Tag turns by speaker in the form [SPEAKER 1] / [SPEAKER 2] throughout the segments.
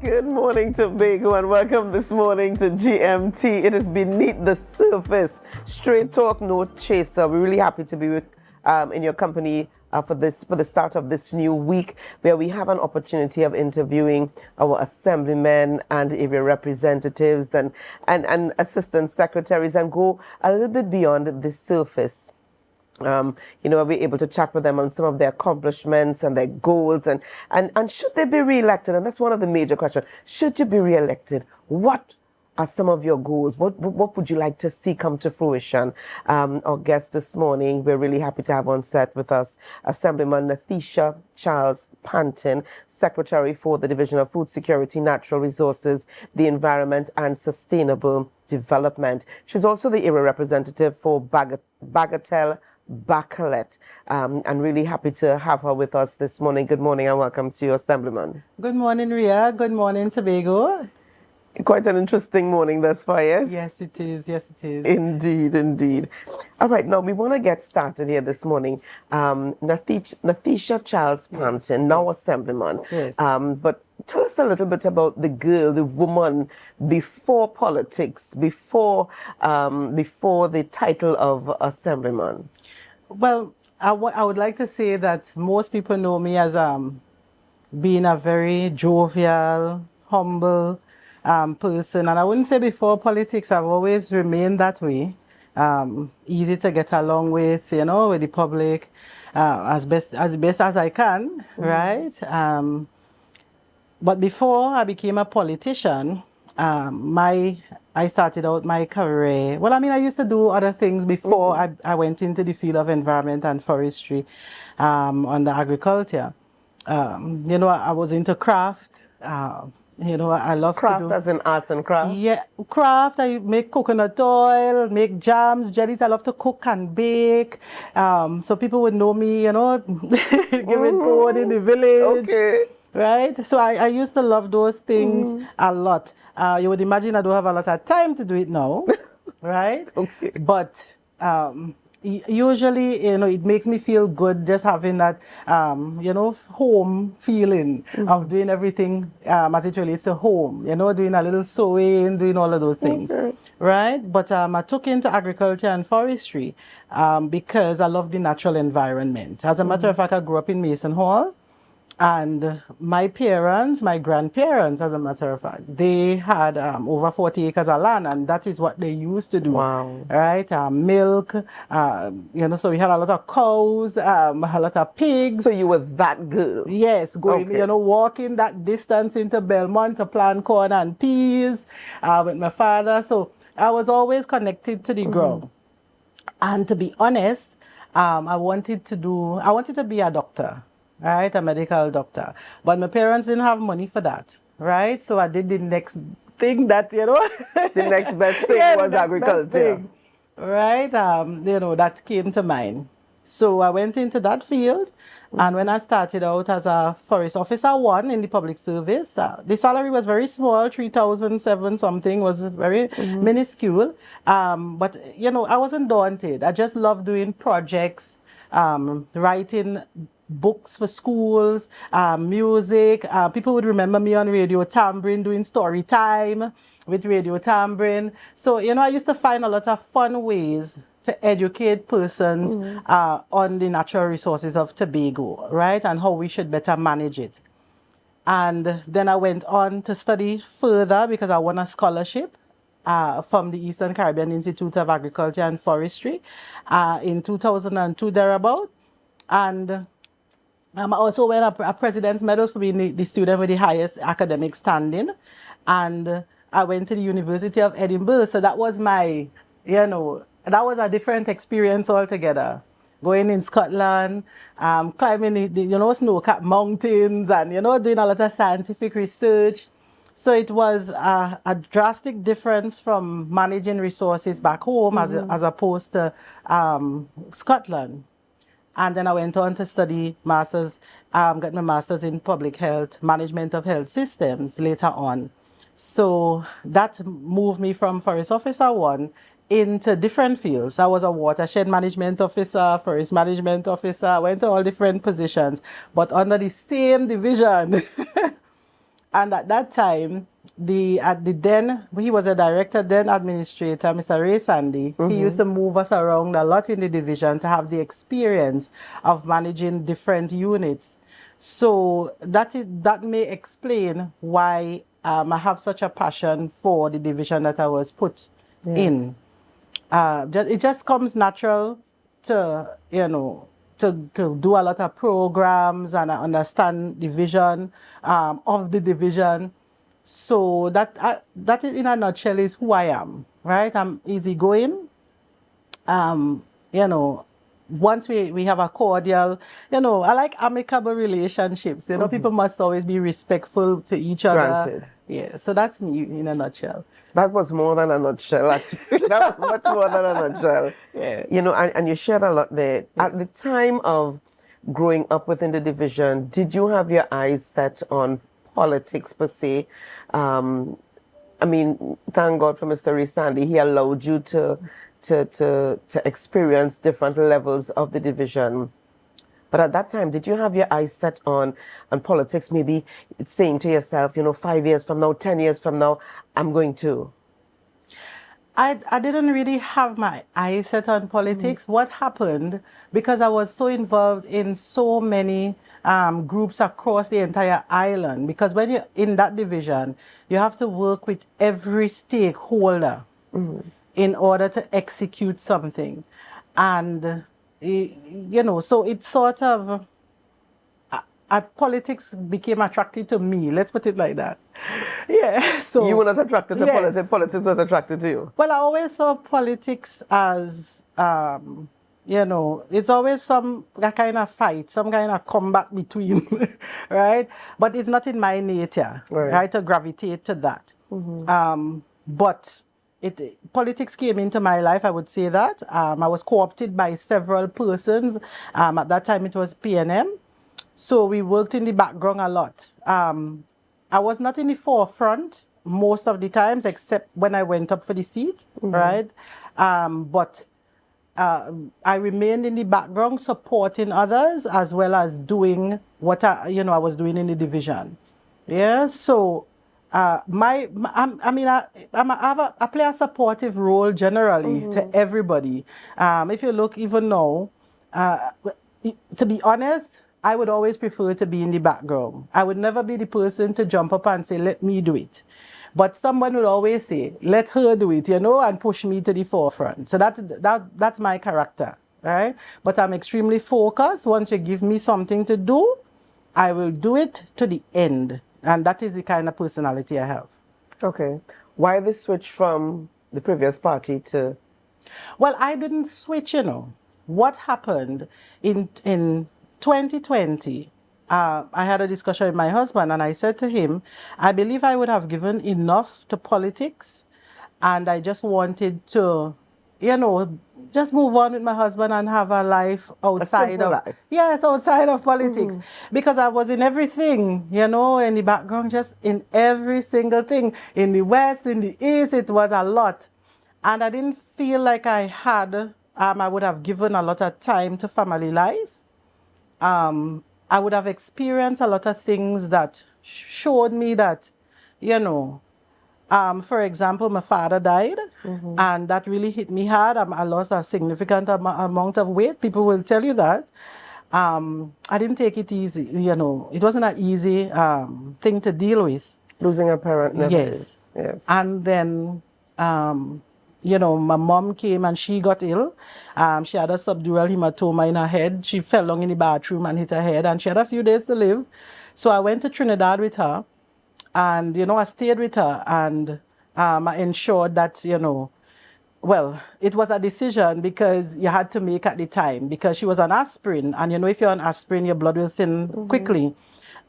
[SPEAKER 1] Good morning, Tobago, and welcome this morning to GMT. It is beneath the surface. Straight talk, no chaser. We're really happy to be in your company for the start of this new week, where we have an opportunity of interviewing our assemblymen and area representatives and assistant secretaries, and go a little bit beyond the surface. We'll be able to chat with them on some of their accomplishments and their goals, and should they be re-elected? And that's one of the major questions. Should you be re-elected? What are some of your goals? What would you like to see come to fruition? Our guest this morning, we're really happy to have on set with us Assemblyman Nathisha Charles-Pantin, Secretary for the Division of Food Security, Natural Resources, the Environment and Sustainable Development. She's also the area representative for Bagatelle Bacalet, and really happy to have her with us this morning. Good morning and welcome to you, Assemblyman.
[SPEAKER 2] Good morning, Rhea. Good morning, Tobago.
[SPEAKER 1] Quite an interesting morning thus far, yes?
[SPEAKER 2] Yes, it is. Yes, it is.
[SPEAKER 1] Indeed, indeed. All right, now we want to get started here this morning. Nathisha Charles-Pantin, now Assemblyman.
[SPEAKER 2] Yes.
[SPEAKER 1] But tell us a little bit about the girl, the woman, before politics, before the title of Assemblyman.
[SPEAKER 2] Well, I would like to say that most people know me as being a very jovial, humble person. And I wouldn't say before politics, I've always remained that way. Easy to get along with, with the public, as best as I can, right? But before I became a politician, I started out my career. Well, I used to do other things before I went into the field of environment and forestry under agriculture. I was into craft. I love
[SPEAKER 1] craft
[SPEAKER 2] to do...
[SPEAKER 1] as in arts and craft?
[SPEAKER 2] Yeah, craft. I make coconut oil, make jams, jellies. I love to cook and bake. So people would know me, giving food in the village.
[SPEAKER 1] Okay.
[SPEAKER 2] Right? So I used to love those things a lot. You would imagine I don't have a lot of time to do it now. Right?
[SPEAKER 1] Okay.
[SPEAKER 2] But usually, it makes me feel good just having that, home feeling of doing everything as it relates to home. Doing a little sewing, doing all of those things. Okay. Right? But I took into agriculture and forestry because I love the natural environment. As a matter of fact, I grew up in Mason Hall. And my parents, my grandparents, as a matter of fact, they had over 40 acres of land, and that is what they used to do.
[SPEAKER 1] Wow.
[SPEAKER 2] Right? Milk, so we had a lot of cows, a lot of pigs.
[SPEAKER 1] So you were that girl?
[SPEAKER 2] Yes, going, walking that distance into Belmont to plant corn and peas with my father. So I was always connected to the ground. And to be honest, I wanted to be a doctor. Right, a medical doctor. But my parents didn't have money for that, right? So I did the next thing that, The
[SPEAKER 1] next best thing was agriculture.
[SPEAKER 2] Right, that came to mind. So I went into that field, and when I started out as a forest officer 1 in the public service, the salary was very small, 3,007 something, was very minuscule. But, I wasn't daunted. I just loved doing projects, writing books for schools, music. People would remember me on Radio Tambourine doing story time with Radio Tambourine. So, I used to find a lot of fun ways to educate persons on the natural resources of Tobago, right? And how we should better manage it. And then I went on to study further because I won a scholarship from the Eastern Caribbean Institute of Agriculture and Forestry in 2002 thereabout. And I also won a President's Medal for being the student with the highest academic standing. And I went to the University of Edinburgh. So that was my, that was a different experience altogether. Going in Scotland, climbing the snow-capped mountains and, doing a lot of scientific research. So it was a drastic difference from managing resources back home as opposed to Scotland. And then I went on to study master's, got my master's in public health, management of health systems later on. So that moved me from forest officer 1 into different fields. I was a watershed management officer, forest management officer, I went to all different positions, but under the same division. And at that time, he was a director, then administrator, Mr. Ray Sandy. He used to move us around a lot in the division to have the experience of managing different units. So that may explain why I have such a passion for the division that I was put in. It just comes natural to, to do a lot of programs and understand the vision of the division. So that in a nutshell is who I am, right? I'm easygoing. Once we have a cordial, I like amicable relationships. People must always be respectful to each other.
[SPEAKER 1] Granted.
[SPEAKER 2] Yeah, so that's me in a nutshell.
[SPEAKER 1] That was more than a nutshell, actually. That was much more than a nutshell.
[SPEAKER 2] Yeah.
[SPEAKER 1] And you shared a lot there. Yes. At the time of growing up within the division, did you have your eyes set on politics per se? Thank God for Mr. Ray Sandy. He allowed you to experience different levels of the division. But at that time, did you have your eyes set on politics, maybe saying to yourself, 5 years from now, 10 years from now, I'm going to?
[SPEAKER 2] I didn't really have my eyes set on politics. What happened, because I was so involved in so many groups across the entire island, because when you're in that division, you have to work with every stakeholder in order to execute something. And so it's sort of, politics became attracted to me. Let's put it like that. Yeah. So
[SPEAKER 1] you were not attracted to politics. Politics was attracted to you.
[SPEAKER 2] Well, I always saw politics as, it's always a kind of fight, some kind of combat between, right? But it's not in my nature, right, to gravitate to that. But politics came into my life, I would say that. I was co-opted by several persons. At that time, it was PNM. So we worked in the background a lot. I was not in the forefront most of the times, except when I went up for the seat, right? But I remained in the background supporting others as well as doing what I was doing in the division. Yeah, so I play a supportive role generally to everybody. If you look even now, to be honest, I would always prefer to be in the background. I would never be the person to jump up and say, let me do it. But someone would always say, let her do it, and push me to the forefront. So that's my character, right? But I'm extremely focused. Once you give me something to do, I will do it to the end. And that is the kind of personality I have. Okay.
[SPEAKER 1] Why the switch from the previous party to?
[SPEAKER 2] Well, I didn't switch, What happened in 2020, I had a discussion with my husband and I said to him, I believe I would have given enough to politics and I just wanted to, just move on with my husband and have a life outside of life. Yes, outside of politics. Because I was in everything, in the background, just in every single thing. In the West, in the East, it was a lot. And I didn't feel like I had, I would have given a lot of time to family life. I would have experienced a lot of things that showed me that, for example, my father died, and that really hit me hard. I lost a significant amount of weight. People will tell you that. I didn't take it easy, It wasn't an easy thing to deal with.
[SPEAKER 1] Losing a parent never
[SPEAKER 2] is. Yes. And then, my mom came and she got ill. She had a subdural hematoma in her head. She fell down in the bathroom and hit her head, and she had a few days to live. So I went to Trinidad with her. And, I stayed with her and I ensured that, well, it was a decision because you had to make at the time because she was on aspirin. And, if you're on aspirin, your blood will thin quickly.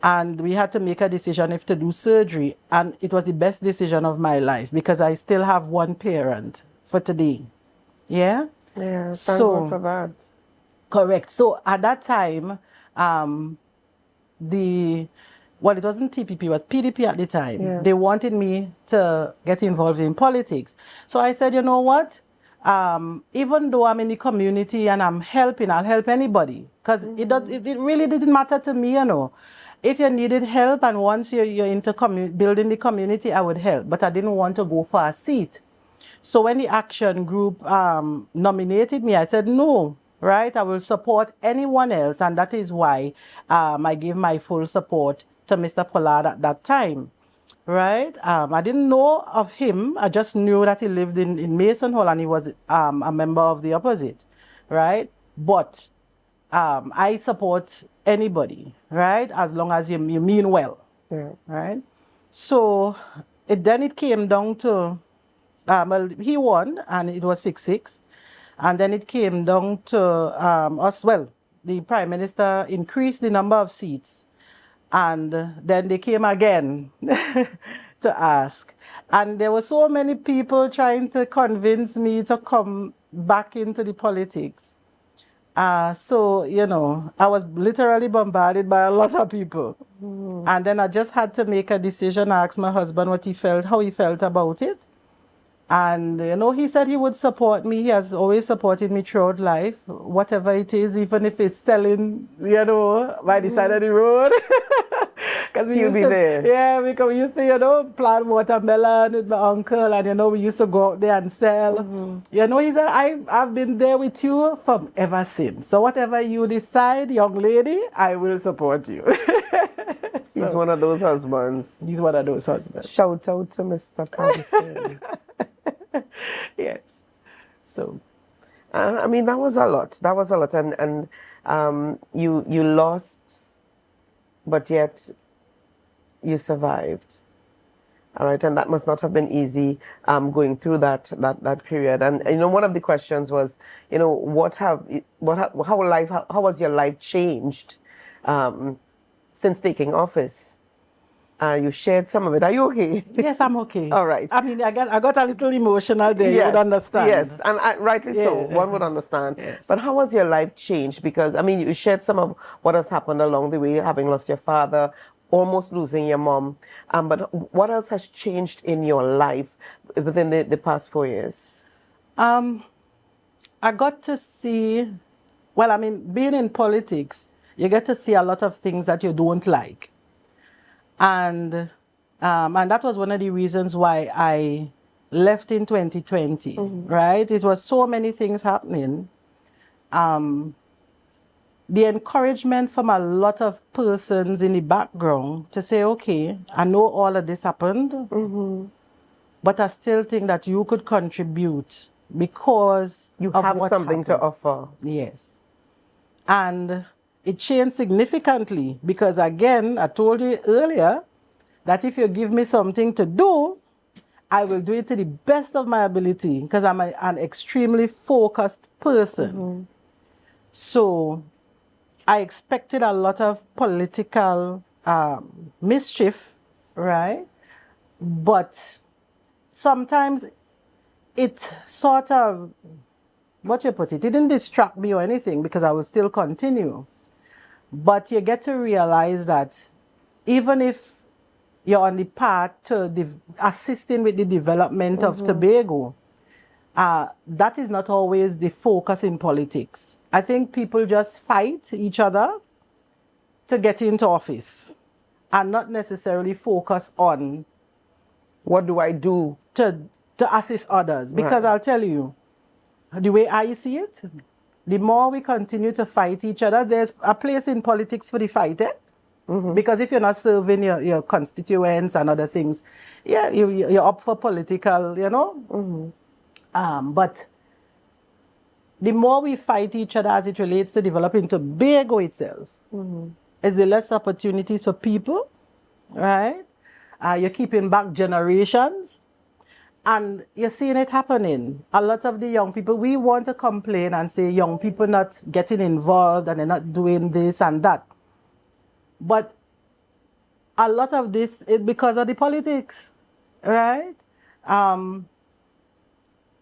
[SPEAKER 2] And we had to make a decision if to do surgery. And it was the best decision of my life because I still have one parent for today. Yeah?
[SPEAKER 1] Yeah, thank God for that.
[SPEAKER 2] Correct. So at that time, it wasn't TPP, it was PDP at the time. Yeah. They wanted me to get involved in politics. So I said, you know what? Even though I'm in the community and I'm helping, I'll help anybody. Because it really didn't matter to me, if you needed help and once you're into building the community, I would help. But I didn't want to go for a seat. So when the action group nominated me, I said no, right? I will support anyone else. And that is why I gave my full support to Mr. Pollard at that time, right? I didn't know of him. I just knew that he lived in Mason Hall and he was a member of the opposite, right? But I support anybody, right? As long as you mean well, right? So then it came down to, well, he won and it was 6-6. And then it came down to us, well, the Prime Minister increased the number of seats. And then they came again to ask. And there were so many people trying to convince me to come back into the politics. So, you know, I was literally bombarded by a lot of people. And then I just had to make a decision. I asked my husband what he felt, how he felt about it. And, you know, he said he would support me. He has always supported me throughout life, whatever it is, even if it's selling, you know, by the side of the road. Because we used to, yeah, because we used to, you know, plant watermelon with my uncle, and, you know, we used to go out there and sell. You know, he said, I've been there with you from ever since. So whatever you decide, young lady, I will support you. So,
[SPEAKER 1] he's one of those husbands.
[SPEAKER 2] He's one of those husbands.
[SPEAKER 1] Shout out to Mr. Pantin.
[SPEAKER 2] Yes. So,
[SPEAKER 1] I mean, that was a lot. That was a lot. And you lost, but yet you survived. All right, and that must not have been easy going through that period. And you know, one of the questions was, you know, how has your life changed since taking office? You shared some of it. Are you okay?
[SPEAKER 2] Yes, I'm okay.
[SPEAKER 1] All right.
[SPEAKER 2] I mean, I got a little emotional there. Yes, you would understand.
[SPEAKER 1] Yes, and rightly so. One would understand. Yes. But how has your life changed? Because, I mean, you shared some of what has happened along the way, having lost your father, almost losing your mom. But what else has changed in your life within the past 4 years?
[SPEAKER 2] I got to see, well, I mean, being in politics, you get to see a lot of things that you don't like. And that was one of the reasons why I left in 2020, right? It was so many things happening. The encouragement from a lot of persons in the background to say, okay, I know all of this happened, but I still think that you could contribute because
[SPEAKER 1] you
[SPEAKER 2] of
[SPEAKER 1] have
[SPEAKER 2] what
[SPEAKER 1] something
[SPEAKER 2] happened.
[SPEAKER 1] to offer.
[SPEAKER 2] Yes. And it changed significantly because, again, I told you earlier that if you give me something to do, I will do it to the best of my ability because I'm an extremely focused person. So I expected a lot of political mischief, right? But sometimes it sort of, what you put it didn't distract me or anything because I would still continue. But you get to realize that even if you're on the path to assisting with the development of Tobago, that is not always the focus in politics. I think people just fight each other to get into office and not necessarily focus on
[SPEAKER 1] what do I do
[SPEAKER 2] to assist others. Because I'll tell you, the way I see it, the more we continue to fight each other, there's a place in politics for the fighting. Because if you're not serving your constituents and other things, yeah, you're up for political, you know. But the more we fight each other as it relates to developing Tobago itself, is the less opportunities for people, right? You're keeping back generations. And you're seeing it happening. A lot of the young people, we want to complain and say young people not getting involved and they're not doing this and that. But a lot of this is because of the politics, right?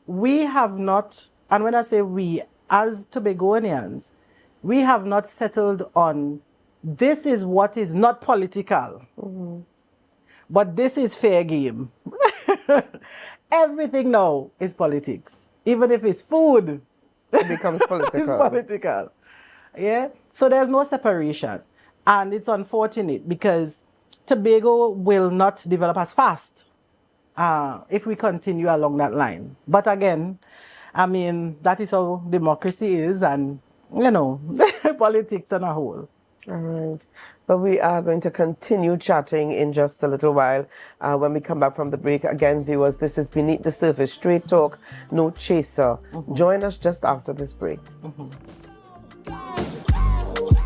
[SPEAKER 2] We have not, and when I say we, as Tobagonians, we have not settled on this is what is not political, but this is fair game. Everything now is politics. Even if it's food,
[SPEAKER 1] it becomes political.
[SPEAKER 2] It's political. Yeah? So there's no separation. And it's unfortunate because Tobago will not develop as fast if we continue along that line. But again, I mean, that is how democracy is and, you know, politics on a whole.
[SPEAKER 1] All right. But we are going to continue chatting in just a little while when we come back from the break. Again, viewers, this is Beneath the Surface, straight talk, no chaser. Join us just after this break.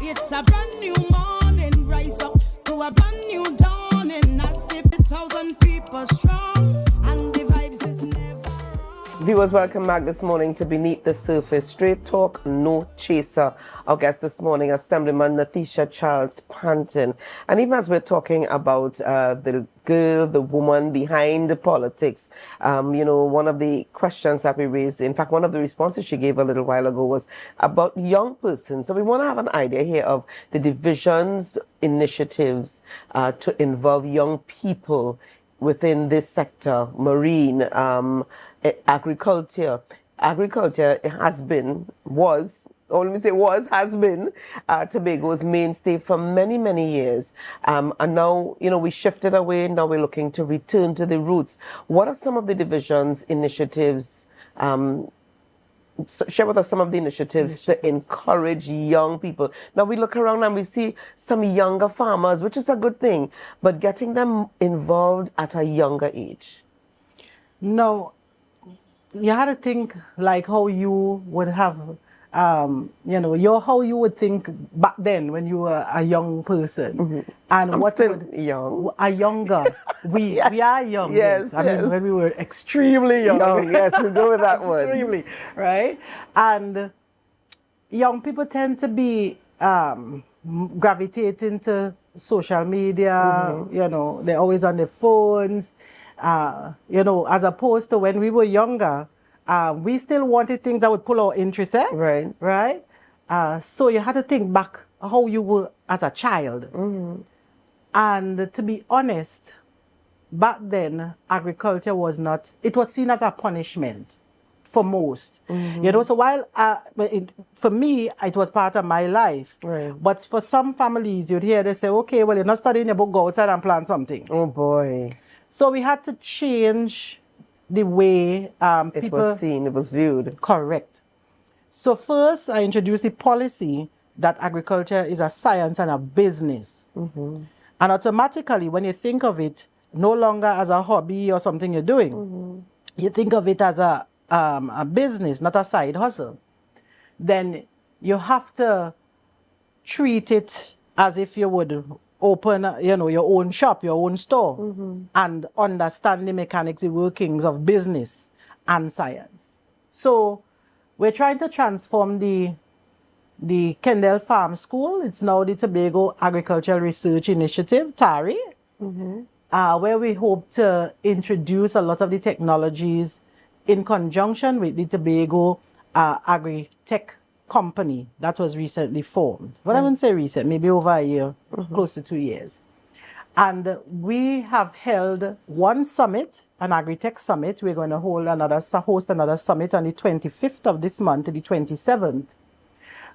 [SPEAKER 3] It's a brand new morning, rise up to a brand new dawning. As the 1,000 people strong, and the vibes is never wrong.
[SPEAKER 1] Viewers, welcome back this morning to Beneath the Surface, straight talk, no chaser. Our guest this morning, Assemblyman Nathisha Charles-Pantin. And even as we're talking about the girl, the woman behind the politics, you know, one of the questions that we raised, in fact, one of the responses she gave a little while ago was about young persons. So we want to have an idea here of the division's initiatives to involve young people within this sector, marine, agriculture. Agriculture has been, has been Tobago's mainstay for many, many years. And now, you know, we shifted away. Now we're looking to return to the roots. What are some of the division's initiatives? Share with us some of the initiatives to encourage young people. Now we look around and we see some younger farmers, which is a good thing, but getting them involved at a younger age.
[SPEAKER 2] No, you had to think like how you would have, you know, how you would think back then when you were a young person. And
[SPEAKER 1] I'm
[SPEAKER 2] what
[SPEAKER 1] still
[SPEAKER 2] would,
[SPEAKER 1] young.
[SPEAKER 2] A younger. We are young.
[SPEAKER 1] Yes,
[SPEAKER 2] I mean, when we were extremely young.
[SPEAKER 1] Yes, we go with that one.
[SPEAKER 2] Extremely, right? And young people tend to be gravitating to social media. You know, they're always on their phones. You know, as opposed to when we were younger, we still wanted things that would pull our interest,
[SPEAKER 1] Right.
[SPEAKER 2] Right? So you had to think back how you were as a child. And to be honest, back then, agriculture was not, it was seen as a punishment for most. You know, so while, for me, it was part of my life.
[SPEAKER 1] Right.
[SPEAKER 2] But for some families, you'd hear they say, okay, well, you're not studying your book, go outside and plant something.
[SPEAKER 1] Oh, boy.
[SPEAKER 2] So we had to change the way people...
[SPEAKER 1] It was seen, it was viewed.
[SPEAKER 2] Correct. So first, I introduced the policy that agriculture is a science and a business. And automatically, when you think of it, no longer as a hobby or something you're doing, you think of it as a business, not a side hustle. Then you have to treat it as if you would open, you know, your own shop, your own store, and understand the mechanics, the workings of business and science. So we're trying to transform the Kendall Farm School. It's now the Tobago Agricultural Research Initiative, TARI, where we hope to introduce a lot of the technologies in conjunction with the Tobago Agri-Tech company that was recently formed. But I wouldn't say recent, maybe over a year, close to 2 years. And we have held one summit, an Agri-Tech summit. We're going to host another summit on the 25th of this month to the 27th,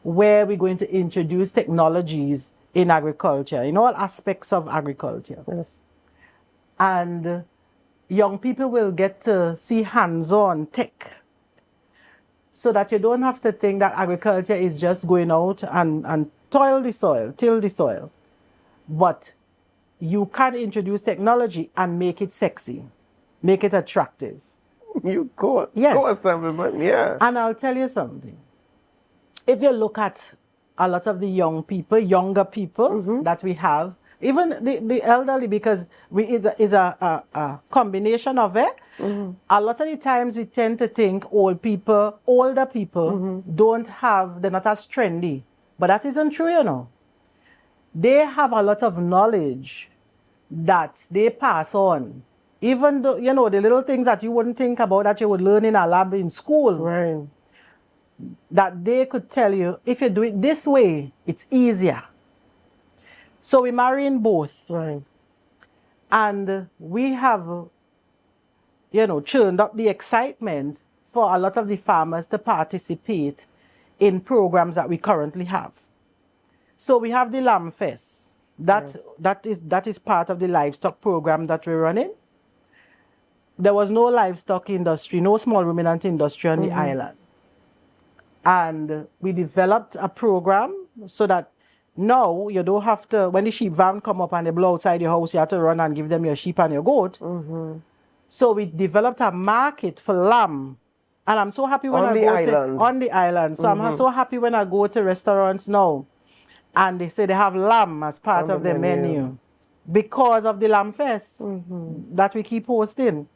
[SPEAKER 2] where we're going to introduce technologies in agriculture, in all aspects of agriculture.
[SPEAKER 1] Yes.
[SPEAKER 2] And young people will get to see hands-on tech, so that you don't have to think that agriculture is just going out and till the soil. But you can introduce technology and make it sexy, make it attractive.
[SPEAKER 1] You go,
[SPEAKER 2] Yes.
[SPEAKER 1] go Assemblyman, yeah.
[SPEAKER 2] And I'll tell you something. If you look at a lot of the younger people that we have, even the elderly, because it is a combination of it. A lot of the times we tend to think older people they're not as trendy. But that isn't true, you know. They have a lot of knowledge that they pass on. Even though, you know, the little things that you wouldn't think about that you would learn in a lab in school.
[SPEAKER 1] Right.
[SPEAKER 2] That they could tell you, if you do it this way, it's easier. So we're marrying both.
[SPEAKER 1] Right.
[SPEAKER 2] And we have, you know, churned up the excitement for a lot of the farmers to participate in programs that we currently have. So we have the Lamb Fest. That is part of the livestock program that we're running. There was no livestock industry, no small ruminant industry on the island. And we developed a program so that now you don't have to, when the sheep van come up and they blow outside your house, you have to run and give them your sheep and your goat. So we developed a market for lamb. And I'm so happy when
[SPEAKER 1] on the island.
[SPEAKER 2] So I'm so happy when I go to restaurants now and they say they have lamb as part of their menu because of the Lamb Fest that we keep hosting.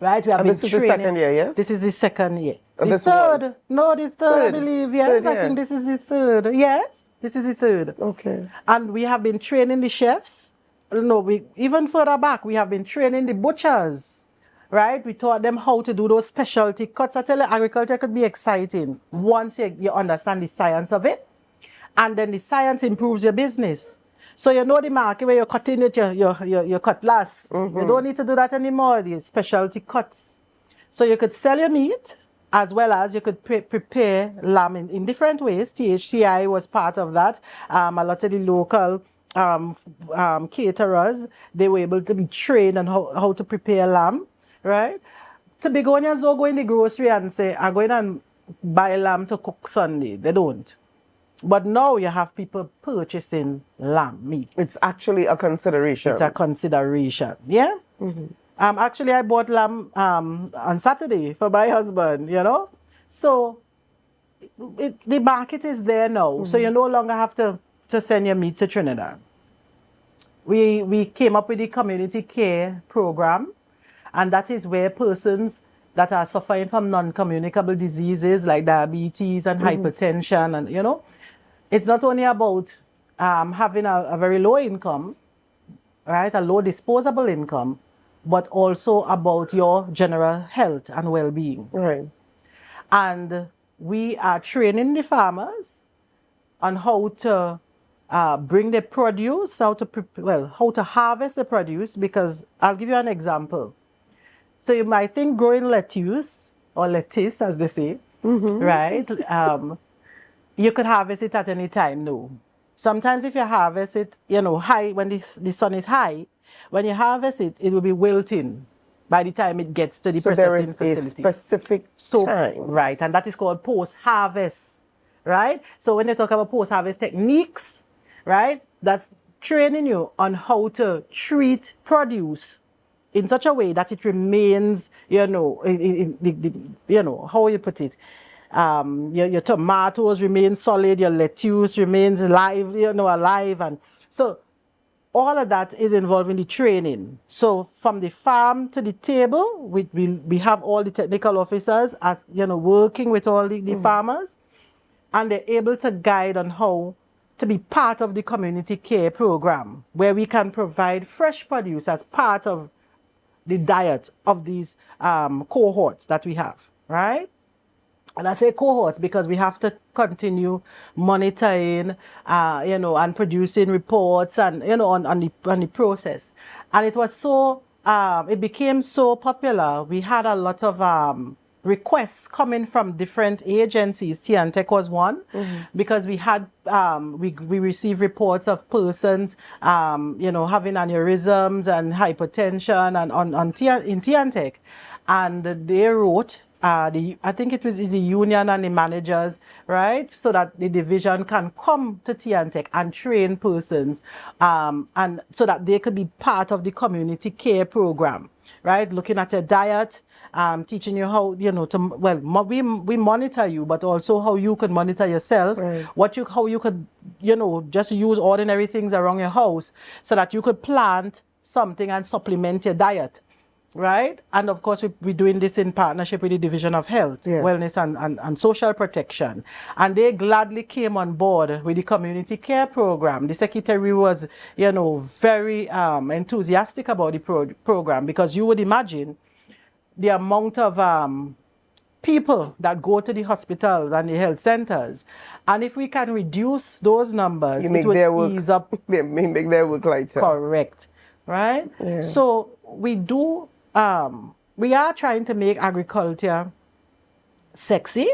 [SPEAKER 2] Right? We have been
[SPEAKER 1] this is the second year, yes?
[SPEAKER 2] This is the second year.
[SPEAKER 1] And
[SPEAKER 2] the
[SPEAKER 1] this
[SPEAKER 2] third.
[SPEAKER 1] was?
[SPEAKER 2] No, the third, I believe. Yes,
[SPEAKER 1] Third
[SPEAKER 2] I think this is the third. Yes, this is the third.
[SPEAKER 1] Okay.
[SPEAKER 2] And we have been training the chefs. No, even further back, we have been training the butchers. Right? We taught them how to do those specialty cuts. I tell you, agriculture could be exciting once you understand the science of it. And then the science improves your business. So you know the market where you're cutting it, your cutlass. You don't need to do that anymore, the specialty cuts. So you could sell your meat as well as you could prepare lamb in different ways. THCI was part of that. A lot of the local caterers, they were able to be trained on how to prepare lamb, right? Tobagonians don't go in the grocery and say, I'm going and buy lamb to cook Sunday. They don't. But now you have people purchasing lamb meat.
[SPEAKER 1] It's actually a consideration.
[SPEAKER 2] It's a consideration, yeah? Actually, I bought lamb on Saturday for my husband, you know? So the market is there now. So you no longer have to send your meat to Trinidad. We came up with the community care program, and that is where persons that are suffering from non-communicable diseases like diabetes and hypertension, and you know, it's not only about having a very low income, right, a low disposable income, but also about your general health and well-being.
[SPEAKER 1] Right.
[SPEAKER 2] And we are training the farmers on how to bring the produce, how to harvest the produce, because I'll give you an example. So you might think growing lettuce, or lettuce as they say, right? You could harvest it at any time, no. Sometimes if you harvest it, you know, high, when the sun is high, when you harvest it, it will be wilting by the time it gets to the processing facility.
[SPEAKER 1] A specific time.
[SPEAKER 2] Right, and that is called post-harvest, right? So when you talk about post-harvest techniques, right, that's training you on how to treat produce in such a way that it remains, you know, you know, how you put it, your tomatoes remain solid, your lettuce remains alive, you know, alive. And so all of that is involved in the training. So from the farm to the table, we have all the technical officers, you know, working with all the farmers, and they're able to guide on how to be part of the community care program, where we can provide fresh produce as part of the diet of these cohorts that we have, right? And I say cohorts because we have to continue monitoring, you know, and producing reports and, you know, on the process. And it was so, it became so popular. We had a lot of requests coming from different agencies. Tiantec was one, because we had, we received reports of persons, you know, having aneurysms and hypertension and in Tiantec. And they wrote, I think it was the union and the managers, right? So that the division can come to Tiantec and train persons, and so that they could be part of the community care program, right? Looking at your diet, teaching you how, you know, we monitor you, but also how you could monitor yourself, right. How you could, you know, just use ordinary things around your house so that you could plant something and supplement your diet. Right? And of course, we're doing this in partnership with the Division of Health, yes. Wellness and Social Protection. And they gladly came on board with the community care program. The secretary was, you know, very enthusiastic about the program, because you would imagine the amount of people that go to the hospitals and the health centers. And if we can reduce those numbers, it would ease up.
[SPEAKER 1] Make their work lighter.
[SPEAKER 2] Correct. Right? Yeah. So we are trying to make agriculture sexy,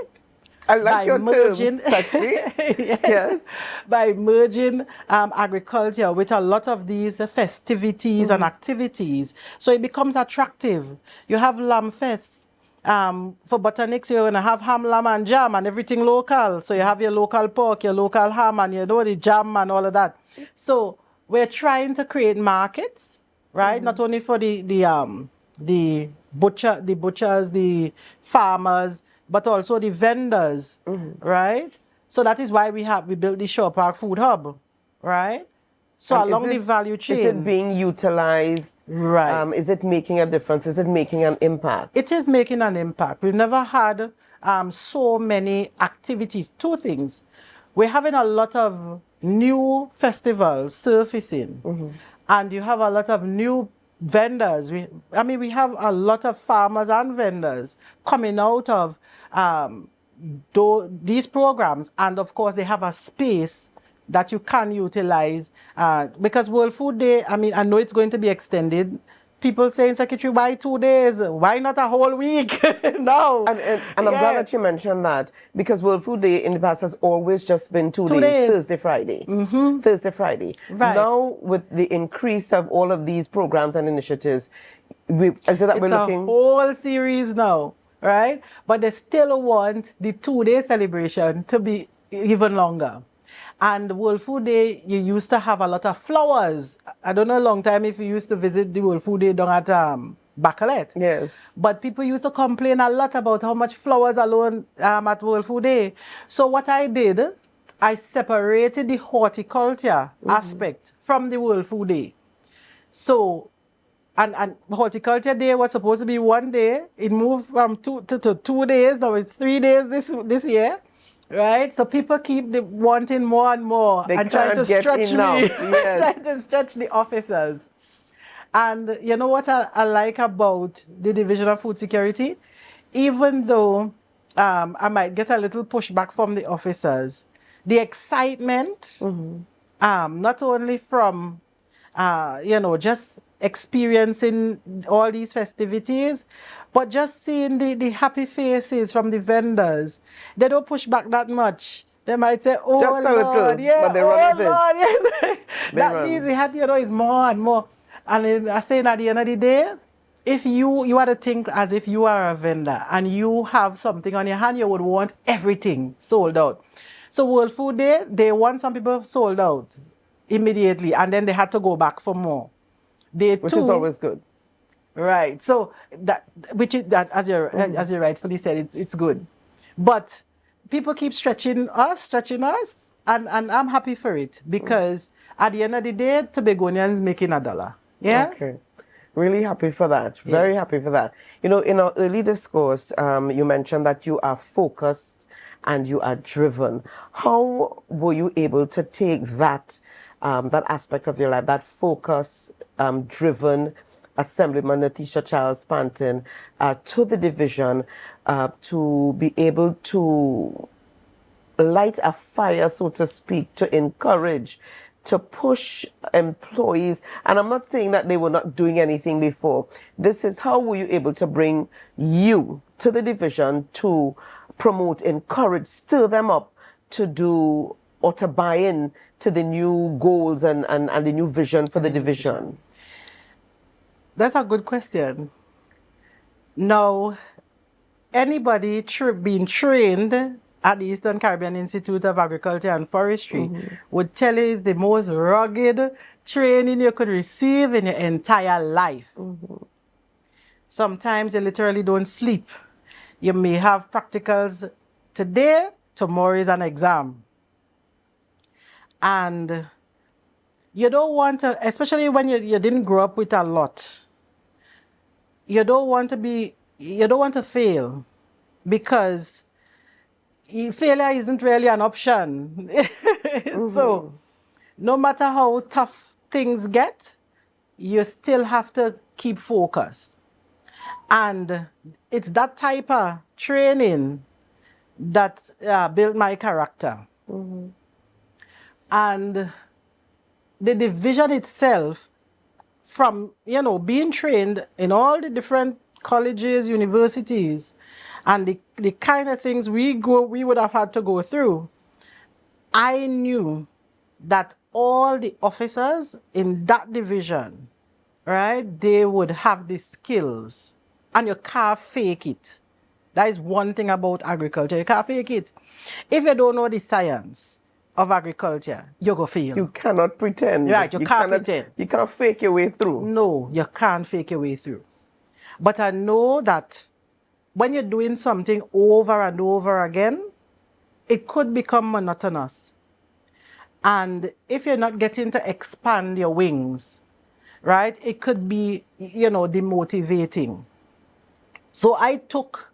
[SPEAKER 1] I like your terms, sexy. Yes.
[SPEAKER 2] By merging agriculture with a lot of these festivities and activities, so it becomes attractive. You have lamb fests. For botanics, you're going to have ham, lamb, and jam, and everything local. So you have your local pork, your local ham, and you know the jam and all of that. So we're trying to create markets, right? Not only for the butchers, the farmers, but also the vendors, right? So that is why we built the Shore Park Food Hub, right? So
[SPEAKER 1] And
[SPEAKER 2] along the value chain.
[SPEAKER 1] Is it being utilized?
[SPEAKER 2] Right.
[SPEAKER 1] Is it making a difference? Is it making an impact?
[SPEAKER 2] It is making an impact. We've never had so many activities. Two things. We're having a lot of new festivals surfacing. And you have a lot of new vendors. We have a lot of farmers and vendors coming out of these programs. And of course, they have a space that you can utilize because World Food Day, I know it's going to be extended. People saying, Secretary, why 2 days? Why not a whole week? No.
[SPEAKER 1] And I'm glad that you mentioned that, because World Food Day in the past has always just been 2 days, Thursday, Friday. Thursday, Friday.
[SPEAKER 2] Right.
[SPEAKER 1] Now, with the increase of all of these programs and initiatives, we're looking...
[SPEAKER 2] It's a whole series now, right? But they still want the 2-day celebration to be even longer. And World Food Day, you used to have a lot of flowers. I don't know a long time if you used to visit the World Food Day down at Bacalet.
[SPEAKER 1] Yes.
[SPEAKER 2] But people used to complain a lot about how much flowers alone at World Food Day. So what I did, I separated the horticulture aspect from the World Food Day. So, and Horticulture Day was supposed to be 1 day. It moved from 2 to 2 days. Now it's 3 days this year. Right, so people keep wanting more and more and trying to stretch me, trying to stretch the officers. And you know what I like about the Division of Food Security? Even though I might get a little pushback from the officers, the excitement, not only from just experiencing all these festivities, but just seeing the happy faces from the vendors. They don't push back that much. They might say, oh,
[SPEAKER 1] just a
[SPEAKER 2] Lord,
[SPEAKER 1] little,
[SPEAKER 2] yeah,
[SPEAKER 1] but they run with it.
[SPEAKER 2] Lord, yes. That means we had, is more and more. And I say at the end of the day, if you are to think as if you are a vendor and you have something on your hand, you would want everything sold out. So World Food Day, they want some people sold out immediately, and then they had to go back for more.
[SPEAKER 1] Which is always good.
[SPEAKER 2] Right. So as you rightfully said, it's good. But people keep stretching us, and I'm happy for it, because at the end of the day, Tobagonians making $1. Yeah.
[SPEAKER 1] Okay. Really happy for that. Very happy for that. In our early discourse, you mentioned that you are focused and you are driven. How were you able to take that aspect of your life, that focus, driven Assemblyman Nathisha Charles-Pantin, to the division, to be able to light a fire, so to speak, to encourage, to push employees? And I'm not saying that they were not doing anything before. This is how were you able to bring you to the division to promote, encourage, stir them up to do or to buy in to the new goals and the new vision for the division?
[SPEAKER 2] That's a good question. Now, anybody being trained at the Eastern Caribbean Institute of Agriculture and Forestry would tell you it's the most rugged training you could receive in your entire life. Sometimes you literally don't sleep. You may have practicals today, tomorrow is an exam. And you don't want to, especially when you didn't grow up with a lot, you don't want to fail, because failure isn't really an option. So no matter how tough things get, you still have to keep focused. And it's that type of training that built my character. And the division itself, from being trained in all the different colleges, universities, and the kind of things we would have had to go through, I knew that all the officers in that division, right, they would have the skills, and you can't fake it. That is one thing about agriculture. You can't fake it. If you don't know the science of agriculture, you go fail.
[SPEAKER 1] You cannot pretend.
[SPEAKER 2] Right, you can't pretend.
[SPEAKER 1] You can't fake your way through.
[SPEAKER 2] No, you can't fake your way through. But I know that when you're doing something over and over again, it could become monotonous. And if you're not getting to expand your wings, right, it could be, demotivating. So I took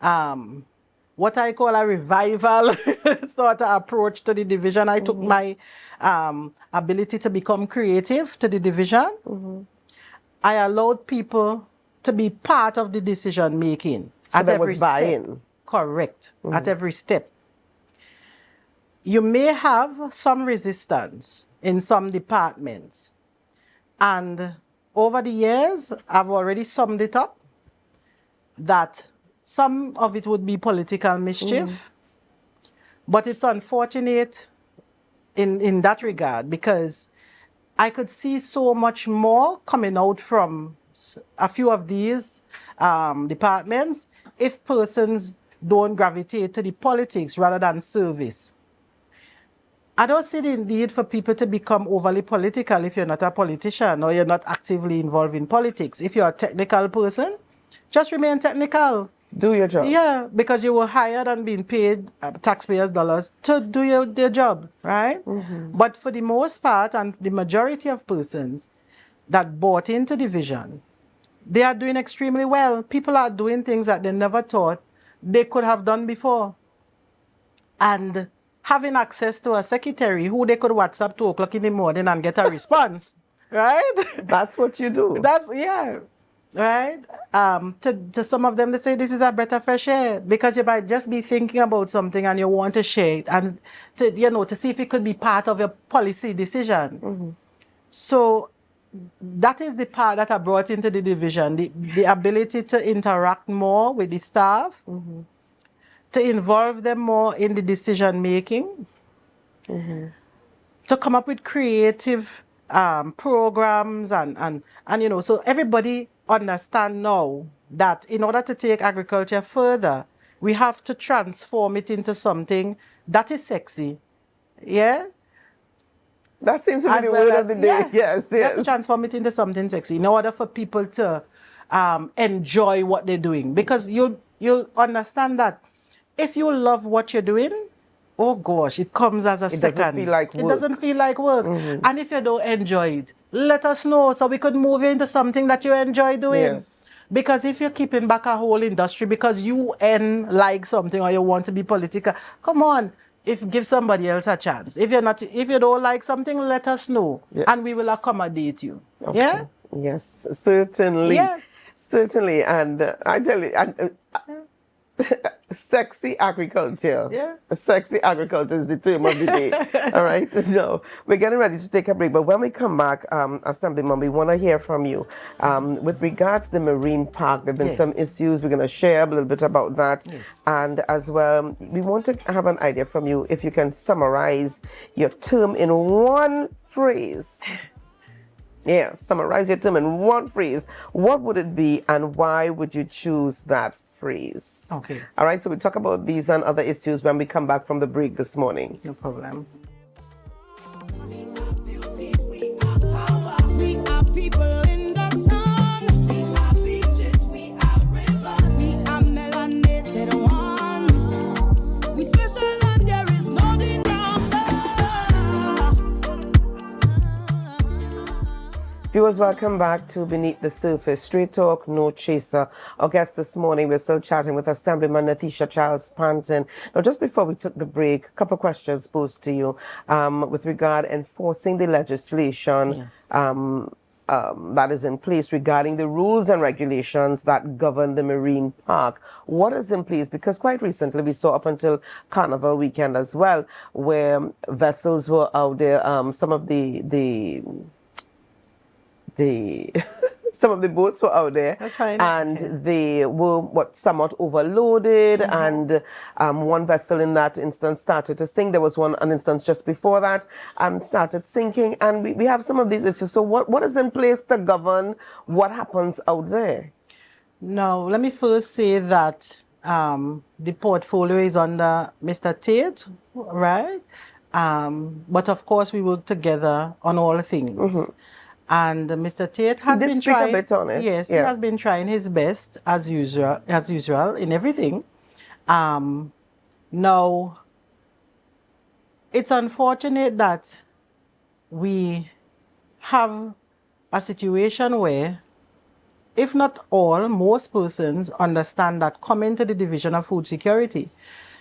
[SPEAKER 2] what I call a revival sort of approach to the division. I took my ability to become creative to the division. I allowed people to be part of the decision making at every step. Buy-in. Correct. At every step. You may have some resistance in some departments. And over the years, I've already summed it up that some of it would be political mischief. But it's unfortunate in that regard, because I could see so much more coming out from a few of these departments if persons don't gravitate to the politics rather than service. I don't see the need for people to become overly political if you're not a politician or you're not actively involved in politics. If you're a technical person, just remain technical.
[SPEAKER 1] Do your job.
[SPEAKER 2] Yeah, because you were hired and being paid taxpayers' dollars to do your job, right? But for the most part, and the majority of persons that bought into division, they are doing extremely well. People are doing things that they never thought they could have done before. And having access to a secretary who they could WhatsApp 2 o'clock in the morning and get a response, right?
[SPEAKER 1] That's what you do.
[SPEAKER 2] Right? To some of them, they say this is a breath of fresh air, because you might just be thinking about something and you want to share it and to see if it could be part of your policy decision. So that is the part that I brought into the division, the ability to interact more with the staff, to involve them more in the decision making, to come up with creative programs and so everybody understand now that in order to take agriculture further, we have to transform it into something that is sexy. Yeah?
[SPEAKER 1] That seems to be the word of the day.
[SPEAKER 2] Yeah.
[SPEAKER 1] Yes.
[SPEAKER 2] We have to transform it into something sexy in order for people to enjoy what they're doing. Because you'll understand that if you love what you're doing, oh gosh, it comes as a second. It doesn't feel like work. It doesn't feel like work. And if you don't enjoy it, let us know so we could move you into something that you enjoy doing. Yes. Because if you're keeping back a whole industry because you like something or you want to be political, come on, give somebody else a chance. If you don't like something, let us know, and we will accommodate you. Okay. Yeah.
[SPEAKER 1] Yes, certainly.
[SPEAKER 2] Yes,
[SPEAKER 1] certainly. And I tell you, sexy agriculture. Yeah. Sexy agriculture is the term of the day. All right. So we're getting ready to take a break. But when we come back, Assemblyman, we want to hear from you. With regards to the marine park, there have been some issues. We're going to share a little bit about that. Yes. And as well, we want to have an idea from you if you can summarize your term in one phrase. Yeah, summarize your term in one phrase. What would it be and why would you choose that phrase?
[SPEAKER 2] Okay.
[SPEAKER 1] All right, so we'll talk about these and other issues when we come back from the break this morning.
[SPEAKER 2] No problem.
[SPEAKER 3] We are people in the sun. We are beaches, we are rivers. We are melanated ones. We special and there is no denying.
[SPEAKER 1] Viewers, welcome back to Beneath the Surface. Straight talk, no chaser. Our guest this morning, we're still chatting with Assemblyman Nathisha Charles-Pantin. Now, just before we took the break, a couple of questions posed to you with regard enforcing the legislation that is in place regarding the rules and regulations that govern the marine park. What is in place? Because quite recently we saw up until Carnival weekend as well, where vessels were out there, some of the some of the boats were out there.
[SPEAKER 2] That's fine.
[SPEAKER 1] And
[SPEAKER 2] Okay.
[SPEAKER 1] they were somewhat overloaded, and one vessel in that instance started to sink. There was an instance just before that started sinking, and we have some of these issues. So what is in place to govern what happens out there?
[SPEAKER 2] Now, let me first say that the portfolio is under Mr. Tate, right? But of course, we work together on all things. And Mr. Tate has
[SPEAKER 1] He did
[SPEAKER 2] been
[SPEAKER 1] speak a
[SPEAKER 2] trying.
[SPEAKER 1] bit on it.
[SPEAKER 2] Yes,
[SPEAKER 1] Yeah.
[SPEAKER 2] he has been trying his best as usual in everything. Now, it's unfortunate that we have a situation where, if not all, most persons understand that coming to the Division of Food Security,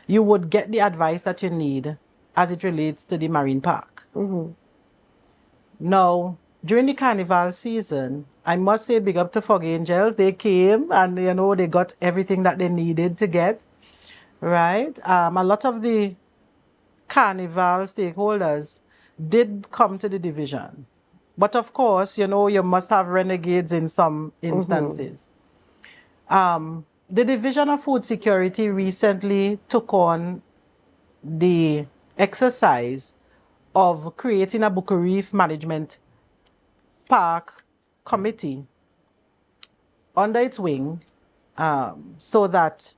[SPEAKER 2] you would get the advice that you need as it relates to the marine park. Now, during the carnival season, I must say big up to Fog Angels. They came and, they got everything that they needed to get, right? A lot of the carnival stakeholders did come to the division. But of course, you must have renegades in some instances. The Division of Food Security recently took on the exercise of creating a Bucca Reef Management Park Committee under its wing, so that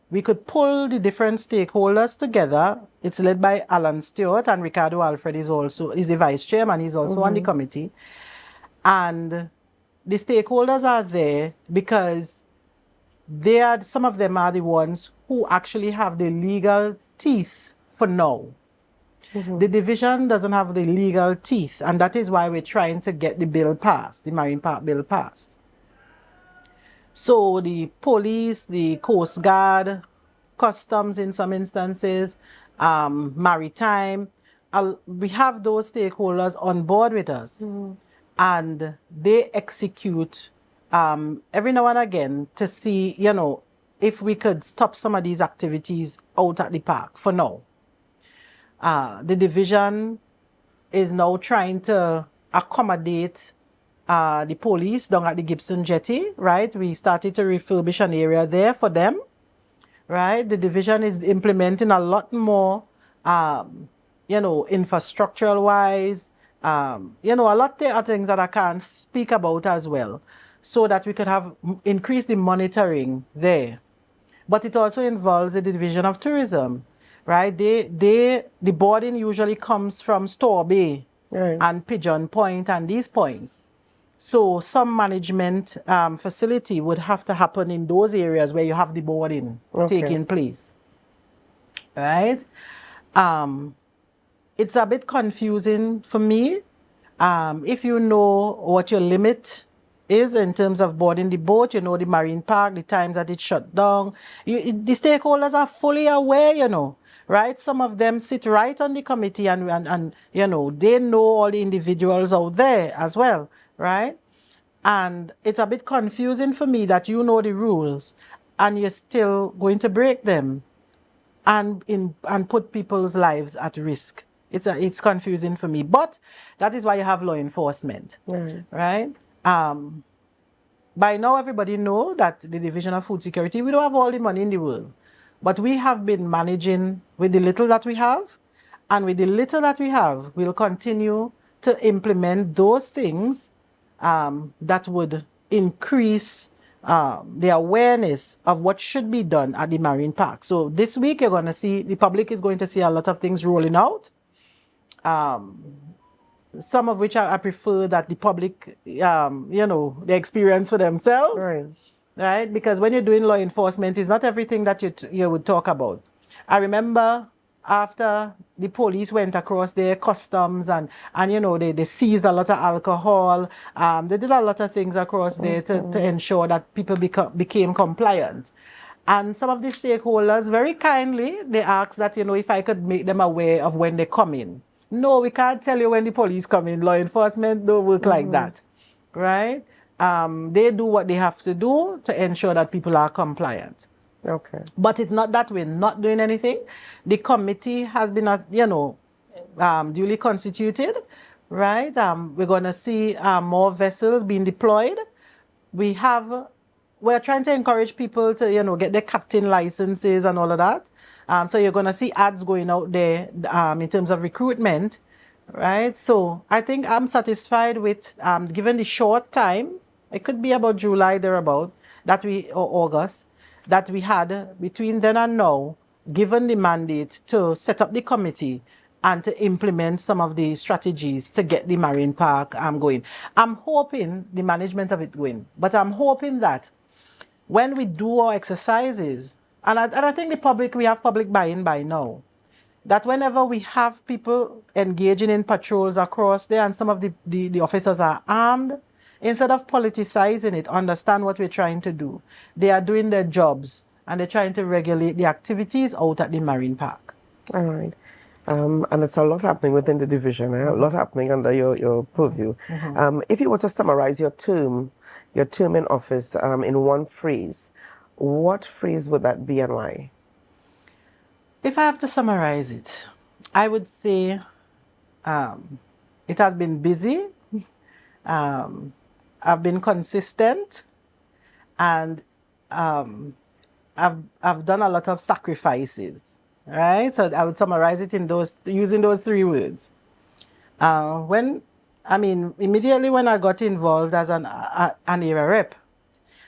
[SPEAKER 2] we could pull the different stakeholders together. It's led by Alan Stewart, and Ricardo Alfred is the vice chairman. He's also on the committee. And the stakeholders are there because some of them are the ones who actually have the legal teeth for now. The division doesn't have the legal teeth, and that is why we're trying to get the bill passed, the Marine Park bill passed. So the police, the Coast Guard, customs in some instances, maritime, we have those stakeholders on board with us. And they execute every now and again to see, if we could stop some of these activities out at the park for now. The division is now trying to accommodate the police down at the Gibson Jetty, right? We started to refurbish an area there for them, right? The division is implementing a lot more, infrastructural wise, a lot of things that I can't speak about as well, so that we could increase the monitoring there. But it also involves the Division of Tourism, right? The boarding usually comes from Store Bay and Pigeon Point and these points. So some management facility would have to happen in those areas where you have the boarding taking place, right? It's a bit confusing for me. If you know what your limit is in terms of boarding the boat, the marine park, the times that it's shut down, the stakeholders are fully aware, right? Some of them sit right on the committee and they know all the individuals out there as well, right? And it's a bit confusing for me that you know the rules and you're still going to break them and put people's lives at risk. It's confusing for me, but that is why you have law enforcement, right? By now, everybody know that the Division of Food Security, we don't have all the money in the world. But we have been managing with the little that we have, and with the little that we have, we'll continue to implement those things that would increase the awareness of what should be done at the marine park. So this week, you're going to see, the public is going to see a lot of things rolling out. Some of which I prefer that the public, they experience for themselves. Right? Because when you're doing law enforcement, it's not everything that you would talk about. I remember after the police went across their customs and they seized a lot of alcohol. They did a lot of things across there to ensure that people became compliant. And some of the stakeholders, very kindly, they asked that, if I could make them aware of when they come in. No, we can't tell you when the police come in. Law enforcement don't work like that, right? They do what they have to do to ensure that people are compliant.
[SPEAKER 1] Okay.
[SPEAKER 2] But it's not that we're not doing anything. The committee has been, duly constituted, right? We're going to see more vessels being deployed, we're trying to encourage people to, get their captain licenses and all of that. So you're going to see ads going out there in terms of recruitment, right? So I think I'm satisfied with, given the short time, it could be about July thereabout, or August, that we had between then and now, given the mandate to set up the committee and to implement some of the strategies to get the marine park going. I'm hoping the management of it going, but I'm hoping that when we do our exercises, and I think we have public buy-in by now, that whenever we have people engaging in patrols across there and some of the officers are armed, instead of politicizing it, understand what we're trying to do. They are doing their jobs and they're trying to regulate the activities out at the marine park.
[SPEAKER 1] All right. And it's a lot happening within the division, a lot happening under your purview. If you were to summarize your term in office in one phrase, what phrase would that be and why?
[SPEAKER 2] If I have to summarize it, I would say it has been busy, I've been consistent, and I've done a lot of sacrifices, right? So I would summarize it using those three words. Immediately when I got involved as an area rep,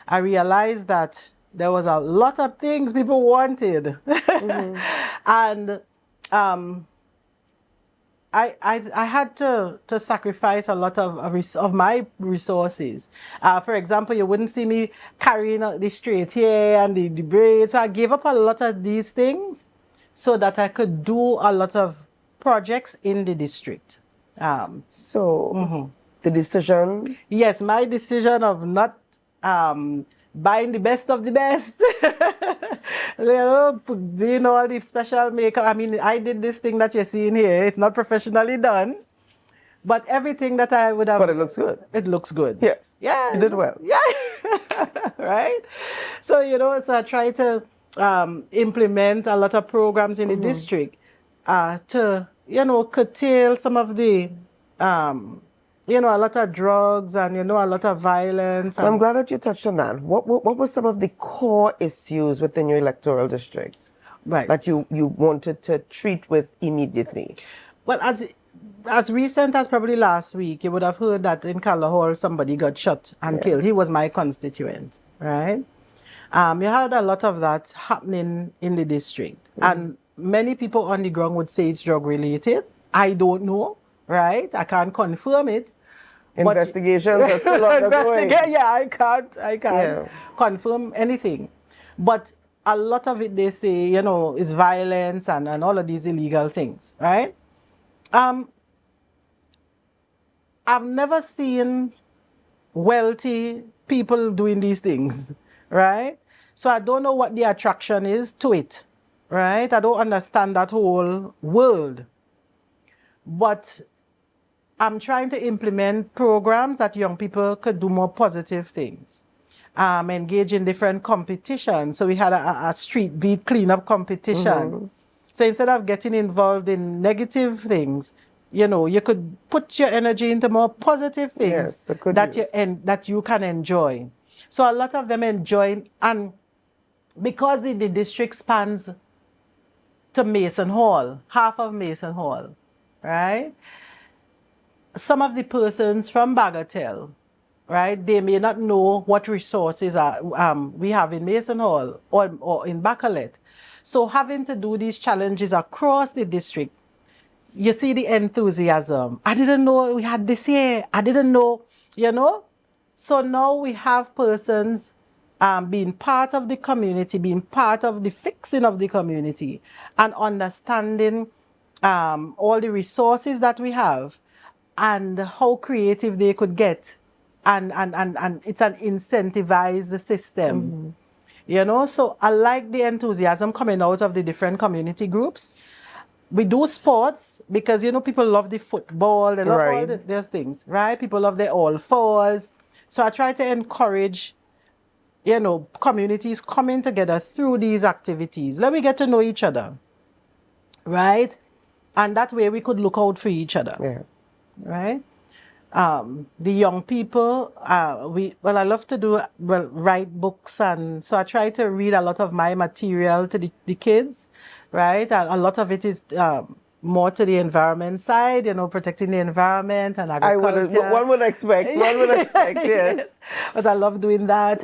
[SPEAKER 2] I realized that there was a lot of things people wanted. And I had to sacrifice a lot of my resources. For example, you wouldn't see me carrying out the straight hair and the braids. So I gave up a lot of these things so that I could do a lot of projects in the district.
[SPEAKER 1] The decision?
[SPEAKER 2] Yes, my decision of not buying the best of the best. Doing all the special makeup. I did this thing that you're seeing here. It's not professionally done. But everything that I would have...
[SPEAKER 1] But it looks good.
[SPEAKER 2] It looks good.
[SPEAKER 1] Yes.
[SPEAKER 2] Yeah.
[SPEAKER 1] You did well.
[SPEAKER 2] Yeah. Right? So, so I try to implement a lot of programs in the district to, curtail some of the... a lot of drugs and, a lot of violence.
[SPEAKER 1] I'm glad that you touched on that. What were some of the core issues within your electoral district that you wanted to treat with immediately?
[SPEAKER 2] Well, as recent as probably last week, you would have heard that in Hall somebody got shot and killed. He was my constituent, right? You had a lot of that happening in the district. And many people on the ground would say it's drug-related. I don't know, right? I can't confirm it.
[SPEAKER 1] Investigations are still ongoing.
[SPEAKER 2] Yeah, I can't confirm anything. But a lot of it, they say, is violence and all of these illegal things, right? I've never seen wealthy people doing these things, right? So I don't know what the attraction is to it, right? I don't understand that whole world. But I'm trying to implement programs that young people could do more positive things. Engage in different competitions. So we had a street beat cleanup competition. So instead of getting involved in negative things, you could put your energy into more positive things that you can enjoy. So a lot of them enjoy, and because the district spans to Mason Hall, half of Mason Hall, right? Some of the persons from Bagatelle, right, they may not know what resources we have in Mason Hall or in Bacalet. So having to do these challenges across the district, you see the enthusiasm. I didn't know we had this here. I didn't know, So now we have persons being part of the community, being part of the fixing of the community, and understanding all the resources that we have, and how creative they could get, and it's an incentivized system, So I like the enthusiasm coming out of the different community groups. We do sports because people love the football, they love all those things, right? People love the all fours. So I try to encourage, communities coming together through these activities. Let me get to know each other, right? And that way we could look out for each other.
[SPEAKER 1] Yeah.
[SPEAKER 2] Right? the young people, I love to write books, and so I try to read a lot of my material to the kids, right? And a lot of it is more to the environment side, protecting the environment and agriculture.
[SPEAKER 1] One would expect, yes.
[SPEAKER 2] But I love doing that,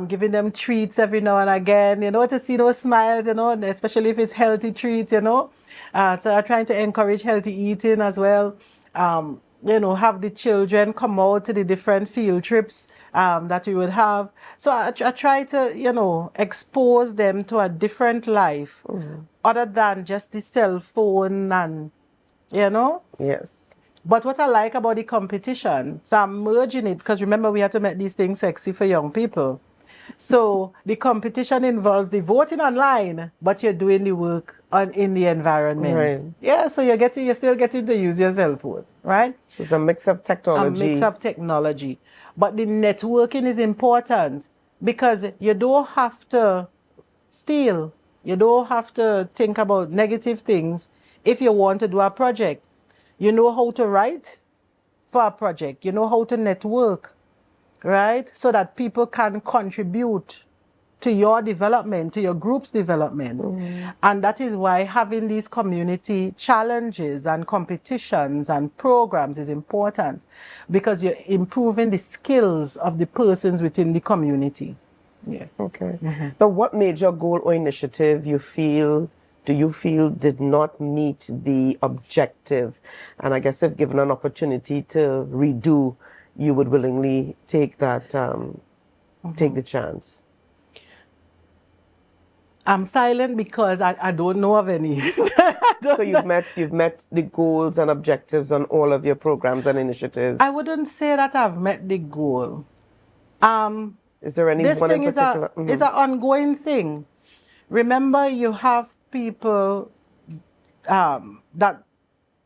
[SPEAKER 2] giving them treats every now and again, to see those smiles, especially if it's healthy treats, So I'm trying to encourage healthy eating as well. Have the children come out to the different field trips that we would have. So I try to, expose them to a different life other than just the cell phone and,
[SPEAKER 1] Yes.
[SPEAKER 2] But what I like about the competition, so I'm merging it, because remember we have to make these things sexy for young people. So the competition involves the voting online, but you're doing the work in the environment.
[SPEAKER 1] Right.
[SPEAKER 2] Yeah, so you're still getting to use your cell phone, right?
[SPEAKER 1] So it's a mix of technology.
[SPEAKER 2] But the networking is important, because you don't have to steal. You don't have to think about negative things if you want to do a project. You know how to write for a project. You know how to network, right? So that people can contribute to your development, to your group's development. And that is why having these community challenges and competitions and programs is important, because you're improving the skills of the persons within the community. Yeah.
[SPEAKER 1] Okay. Now, what major goal or initiative do you feel did not meet the objective? And I guess if given an opportunity to redo, you would willingly take that, take the chance?
[SPEAKER 2] I'm silent because I don't know of any.
[SPEAKER 1] So you've met the goals and objectives on all of your programs and initiatives?
[SPEAKER 2] I wouldn't say that I've met the goal.
[SPEAKER 1] Is there any one in particular?
[SPEAKER 2] It's an ongoing thing. Remember, you have people that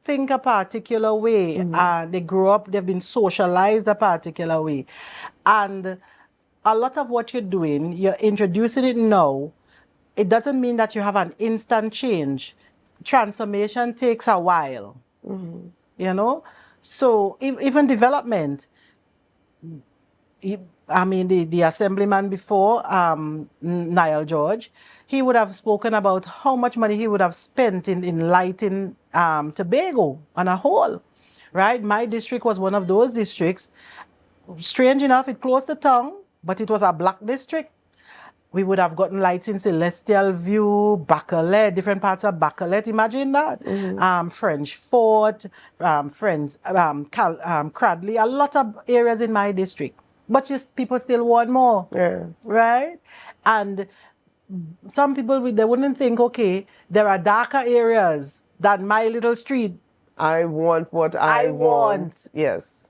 [SPEAKER 2] think a particular way, and they grow up, they've been socialized a particular way. And a lot of what you're doing, you're introducing it now. It doesn't mean that you have an instant change. Transformation takes a while, So even development, the assemblyman before, George, he would have spoken about how much money he would have spent in lighting Tobago on a whole, right? My district was one of those districts. Strange enough, it closed the town, but it was a black district. We would have gotten lights in Celestial View, Bacalet, different parts of Bacalet. Imagine that. French Fort, Cradley, a lot of areas in my district. But people still want more, right? And some people, they wouldn't think, okay, there are darker areas than my little street.
[SPEAKER 1] I want what I want. Yes.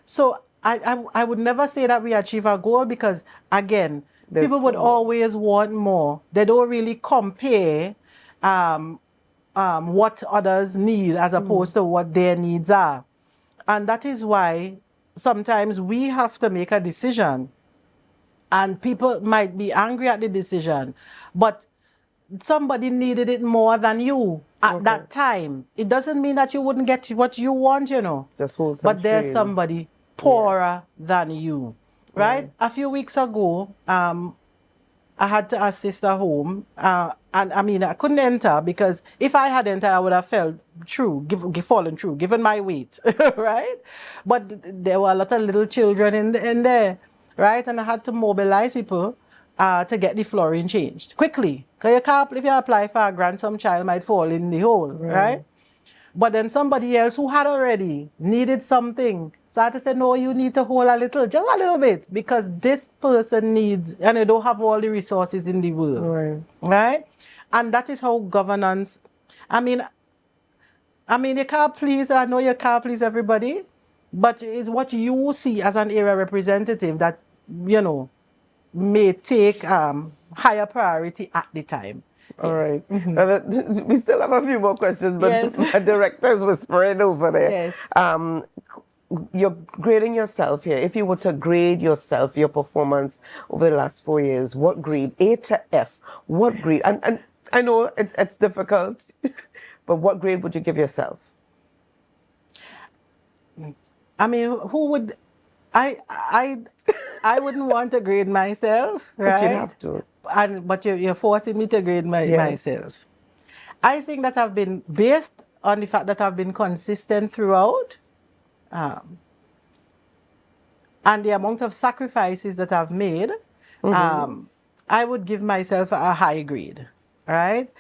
[SPEAKER 2] So I would never say that we achieve our goal, because, again, people would always want more. They don't really compare what others need as opposed to what their needs are. And that is why sometimes we have to make a decision, and people might be angry at the decision, but somebody needed it more than you at that time. It doesn't mean that you wouldn't get what you want,
[SPEAKER 1] Just hold some
[SPEAKER 2] but there's somebody poorer than you, right? A few weeks ago, I had to assist a home, and I couldn't enter, because if I had entered, I would have fallen through, given my weight, right? But there were a lot of little children in there, right? And I had to mobilize people to get the flooring changed quickly. Because you can't, if you apply for a grant, some child might fall in the hole, right? But then somebody else who had already needed something, so I had to say, no, you need to hold a little, just a little bit, because this person needs, and they don't have all the resources in the world, right? And that is how governance, you can't please, I know you can't please everybody, but it's what you see as an area representative that, may take higher priority at the time.
[SPEAKER 1] All right. We still have a few more questions, but my director is whispering over there.
[SPEAKER 2] Yes.
[SPEAKER 1] You're grading yourself here. If you were to grade yourself, your performance over the last 4 years, what grade? A to F. What grade? And I know it's difficult, but what grade would you give yourself?
[SPEAKER 2] I mean, who would, I wouldn't want to grade myself, right?
[SPEAKER 1] But you'd have to.
[SPEAKER 2] But you're forcing me to grade
[SPEAKER 1] Yes.
[SPEAKER 2] myself. I think that I've been, based on the fact that I've been consistent throughout, and the amount of sacrifices that I've made, I would give myself a high grade, right?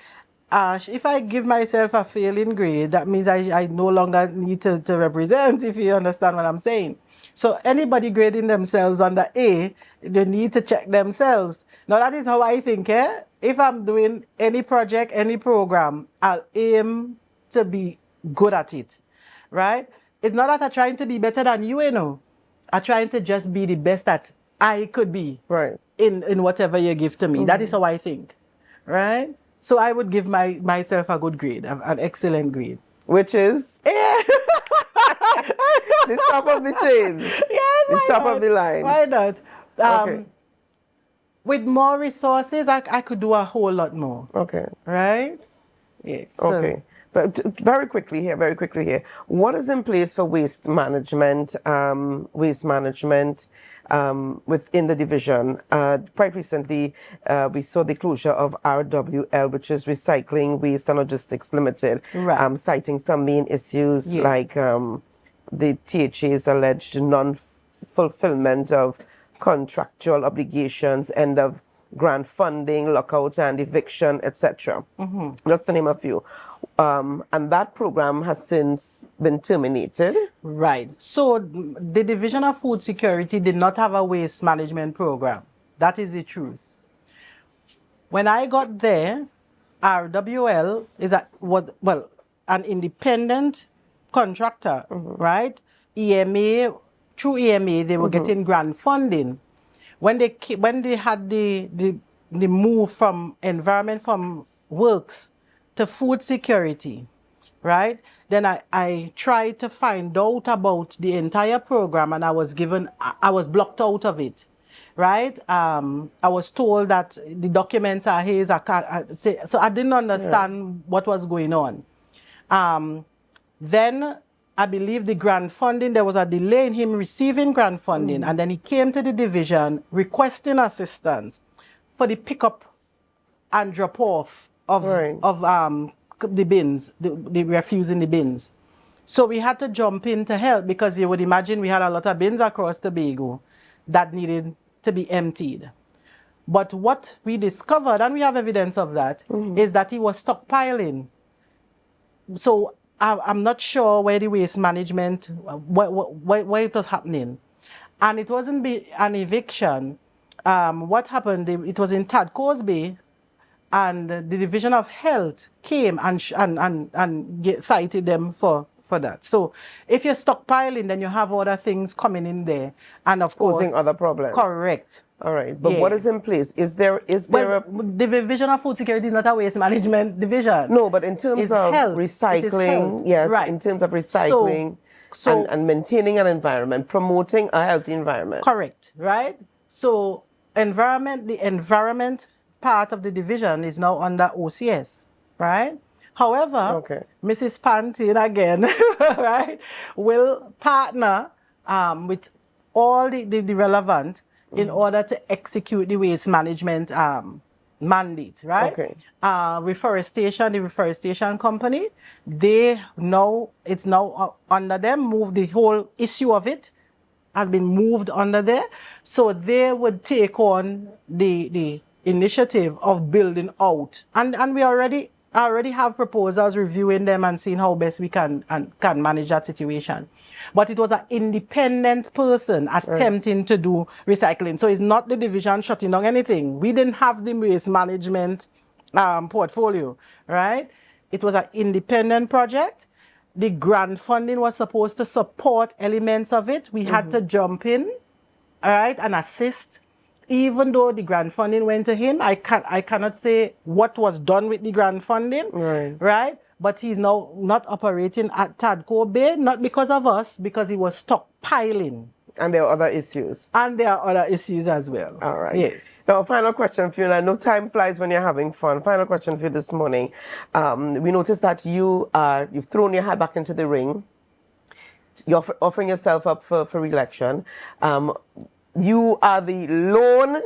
[SPEAKER 2] If I give myself a failing grade, that means I no longer need to represent, if you understand what I'm saying. So anybody grading themselves under A, they need to check themselves. Now that is how I think, eh? If I'm doing any project, any program, I'll aim to be good at it, right? It's not that I'm trying to be better than you, you know. I'm trying to just be the best that I could be,
[SPEAKER 1] right,
[SPEAKER 2] in whatever you give to me. That is how I think, right? So I would give myself a good grade, an excellent grade.
[SPEAKER 1] Which is?
[SPEAKER 2] Yeah.
[SPEAKER 1] The top of the chain.
[SPEAKER 2] Yes,
[SPEAKER 1] the top of the line.
[SPEAKER 2] Why not?
[SPEAKER 1] Okay.
[SPEAKER 2] With more resources, I could do a whole lot more.
[SPEAKER 1] Okay.
[SPEAKER 2] Right? Yes.
[SPEAKER 1] Okay. But very quickly here, what is in place for waste management within the division? Quite recently, we saw the closure of RWL, which is Recycling, Waste and Logistics Limited,
[SPEAKER 2] right,
[SPEAKER 1] citing some main issues like the THA's alleged non-fulfillment of contractual obligations, end of grant funding, lockout and eviction, etc. Just to name a few. And that program has since been terminated.
[SPEAKER 2] Right. So the Division of Food Security did not have a waste management program. That is the truth. When I got there, RWL was an independent contractor, right? EMA, through EMA, they were getting grant funding. When they had the move from environment, from works to food security, right? Then I tried to find out about the entire program, and I was blocked out of it, right? I was told that the documents are his, so I didn't understand what was going on. Then I believe the grant funding, there was a delay in him receiving grant funding, and then he came to the division requesting assistance for the pickup and drop off of the bins, the refuse in the bins. So we had to jump in to help, because you would imagine we had a lot of bins across Tobago that needed to be emptied. But what we discovered, and we have evidence of that, is that he was stockpiling. So I'm not sure where the waste management, where it was happening. And it wasn't an eviction. What happened, it was in Tad Cosby, and the Division of Health came and cited them for that. So if you're stockpiling, then you have other things coming in there, and of course
[SPEAKER 1] causing other problems.
[SPEAKER 2] Correct.
[SPEAKER 1] All right, but what is in place? Is there
[SPEAKER 2] the Division of Food Security is not a waste management division.
[SPEAKER 1] No, but in terms of
[SPEAKER 2] health.
[SPEAKER 1] recycling, yes,
[SPEAKER 2] right,
[SPEAKER 1] in terms of recycling and maintaining an environment, promoting a healthy environment.
[SPEAKER 2] Correct, right? So the environment part of the division is now under OCS, right? However, Mrs. Pantin again, right, will partner with all the relevant in order to execute the waste management mandate, right? The reforestation company, it's now under them, the whole issue of it has been moved under there. So they would take on the initiative of building out. And we already have proposals, reviewing them and seeing how best we can manage that situation. But it was an independent person attempting to do recycling. So it's not the division shutting down anything. We didn't have the waste management portfolio, right? It was an independent project. The grant funding was supposed to support elements of it. We had to jump in, all right, and assist. Even though the grant funding went to him, I cannot say what was done with the grant funding, right? But he's now not operating at Tadco Bay, not because of us, because he was stockpiling.
[SPEAKER 1] And there are other issues.
[SPEAKER 2] And there are other issues as well.
[SPEAKER 1] All right.
[SPEAKER 2] Yes.
[SPEAKER 1] Now, final question for you. I know time flies when you're having fun. Final question for you this morning. We noticed that you've thrown your hat back into the ring. you're offering yourself up for re-election. You are the lone.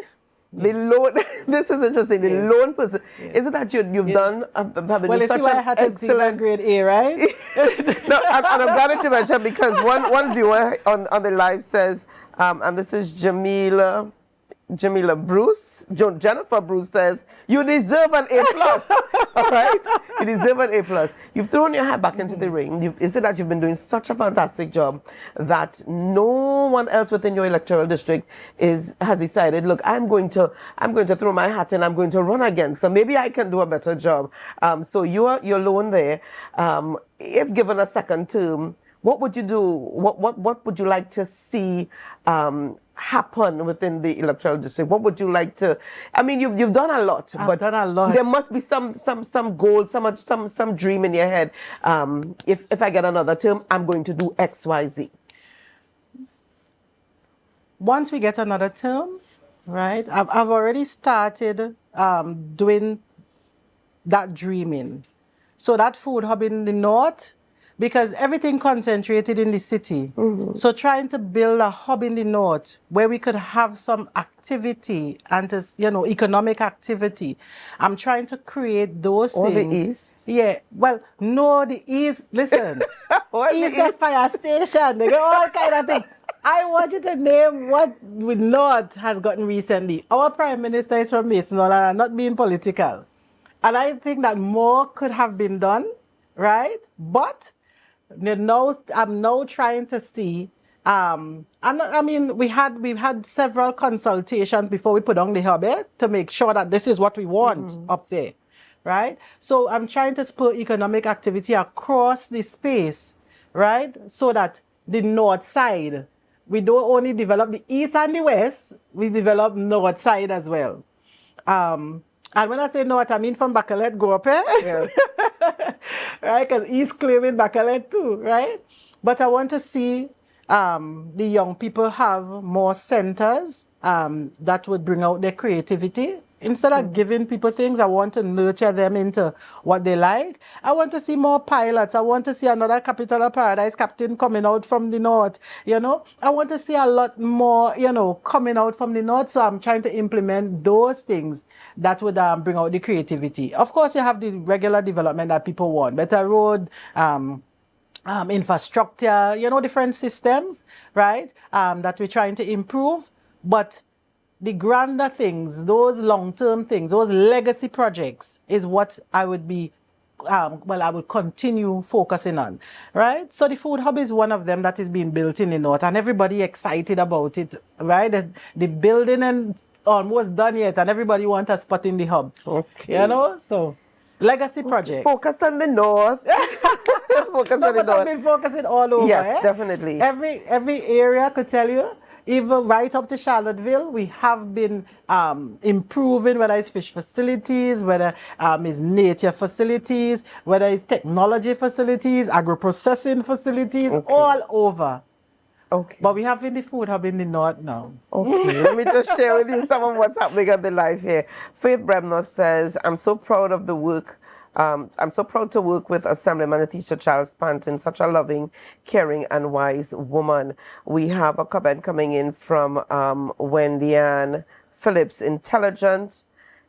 [SPEAKER 1] This is interesting. The lone person. Is it that you've done?
[SPEAKER 2] Well, it's why I had to do that grade A, right?
[SPEAKER 1] No, and I'm glad that you mentioned, because one viewer on the live says, and this is Jamila Bruce, Jennifer Bruce says, you deserve an A+. All right? You deserve an A+. You've thrown your hat back into the ring. Is it that you've been doing such a fantastic job that no one else within your electoral district has decided, look, I'm going to throw my hat in, I'm going to run again, so maybe I can do a better job. So you're alone there. If given a second term, what would you do? What would you like to see happen within the electoral district? What would you like to? I mean, you've done a lot,
[SPEAKER 2] I've done a lot.
[SPEAKER 1] There must be some goal, some dream in your head. If I get another term, I'm going to do X, Y, Z.
[SPEAKER 2] Once we get another term, right? I've already started doing that dreaming. So that food hub in the north, because everything concentrated in the city. So trying to build a hub in the north where we could have some activity and economic activity. I'm trying to create those things.
[SPEAKER 1] Or the east?
[SPEAKER 2] Yeah. Well, no, the east. Listen, east got fire station. They got all kind of things. I want you to name what the north has gotten recently. Our prime minister is from Masonala, and I'm not being political. And I think that more could have been done, right? But I'm now trying to see. We've had several consultations before we put on the hub to make sure that this is what we want up there, right? So I'm trying to spur economic activity across the space, right? So that the north side, we don't only develop the east and the west, we develop north side as well. And when I say north, I mean from Bacalet go up here. Yes. Right? Because he's claiming Bacalet too, right? But I want to see the young people have more centers that would bring out their creativity. Instead of giving people things, I want to nurture them into what they like. I want to see more pilots. I want to see another Capital of Paradise captain coming out from the north. I want to see a lot more, coming out from the north. So I'm trying to implement those things that would bring out the creativity. Of course, you have the regular development that people want. Better road, infrastructure, different systems, right, that we're trying to improve. But the grander things, those long-term things, those legacy projects is what I would be, I would continue focusing on, right? So the food hub is one of them that is being built in the north, and everybody excited about it, right? The building and almost done yet, and everybody wants a spot in the hub.
[SPEAKER 1] Okay.
[SPEAKER 2] So legacy project.
[SPEAKER 1] Focus on the north. Focus on the north.
[SPEAKER 2] I've been focusing all over.
[SPEAKER 1] Yes, definitely.
[SPEAKER 2] Every area could tell you. Even right up to Charlottesville, we have been improving, whether it's fish facilities, whether it's nature facilities, whether it's technology facilities, agro-processing facilities, all over.
[SPEAKER 1] Okay.
[SPEAKER 2] But we have in the food hub in the north now.
[SPEAKER 1] Okay, let me just share with you some of what's happening on the live here. Faith Bremner says, I'm so proud of the work. I'm so proud to work with Assemblyman Nathisha Charles-Pantin, such a loving, caring, and wise woman. We have a comment coming in from Wendy Ann Phillips, intelligent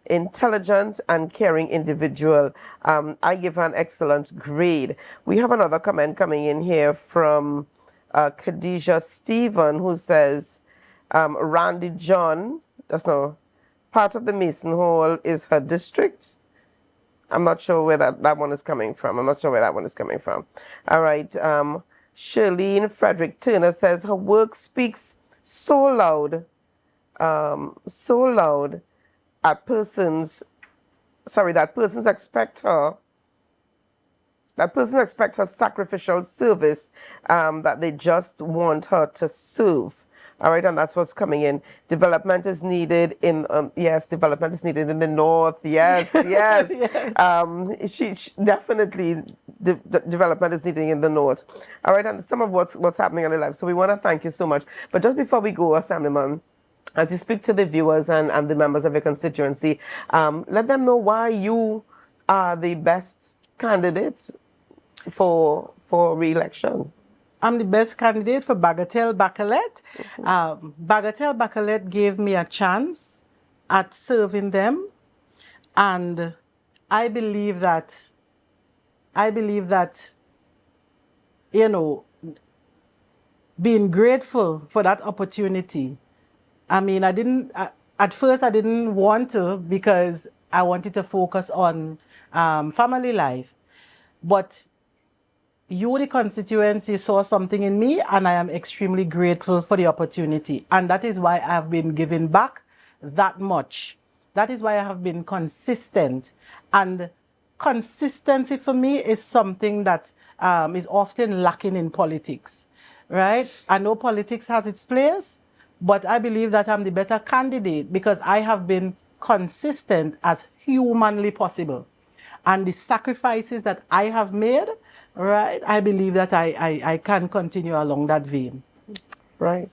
[SPEAKER 1] and caring individual. I give her an excellent grade. We have another comment coming in here from Khadijah Stephen, who says, Randy John, that's no, part of the Mason Hall is her district. I'm not sure where that one is coming from. All right. Shirlene Frederick Turner says her work speaks so loud that persons expect her sacrificial service that they just want her to serve. All right, and that's what's coming in. Development is needed in, development is needed in the north. Yes. She definitely, development is needed in the north. All right, and some of what's happening in the life. So we want to thank you so much. But just before we go, Assemblyman, as you speak to the viewers and the members of your constituency, let them know why you are the best candidate for re-election.
[SPEAKER 2] I'm the best candidate for Bagatelle Bacalet. Bagatelle Bacalet gave me a chance at serving them, and I believe that, you know, being grateful for that opportunity. I mean, at first I didn't want to, because I wanted to focus on family life. But you, the constituency, saw something in me, and I am extremely grateful for the opportunity. And that is why I've been giving back that much. That is why I have been consistent. And consistency for me is something that is often lacking in politics, right? I know politics has its place, but I believe that I'm the better candidate because I have been consistent as humanly possible. And the sacrifices that I have made, right, I believe that I can continue along that vein.
[SPEAKER 1] Right.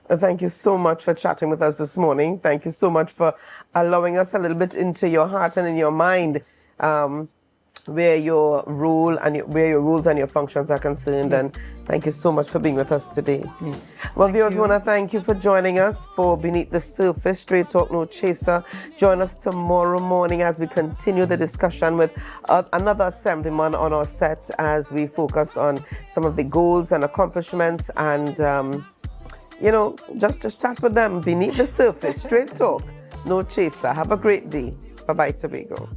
[SPEAKER 1] Thank you so much for chatting with us this morning. Thank you so much for allowing us a little bit into your heart and in your mind, where your role and where your rules and your functions are concerned. And thank you so much for being with us today.
[SPEAKER 2] Yes.
[SPEAKER 1] Well, viewers, want to thank you for joining us for Beneath the Surface, Straight Talk, No Chaser. Join us tomorrow morning as we continue the discussion with another assemblyman on our set as we focus on some of the goals and accomplishments and, you know, just chat with them. Beneath the Surface, Straight Talk, No Chaser. Have a great day. Bye-bye, Tobago.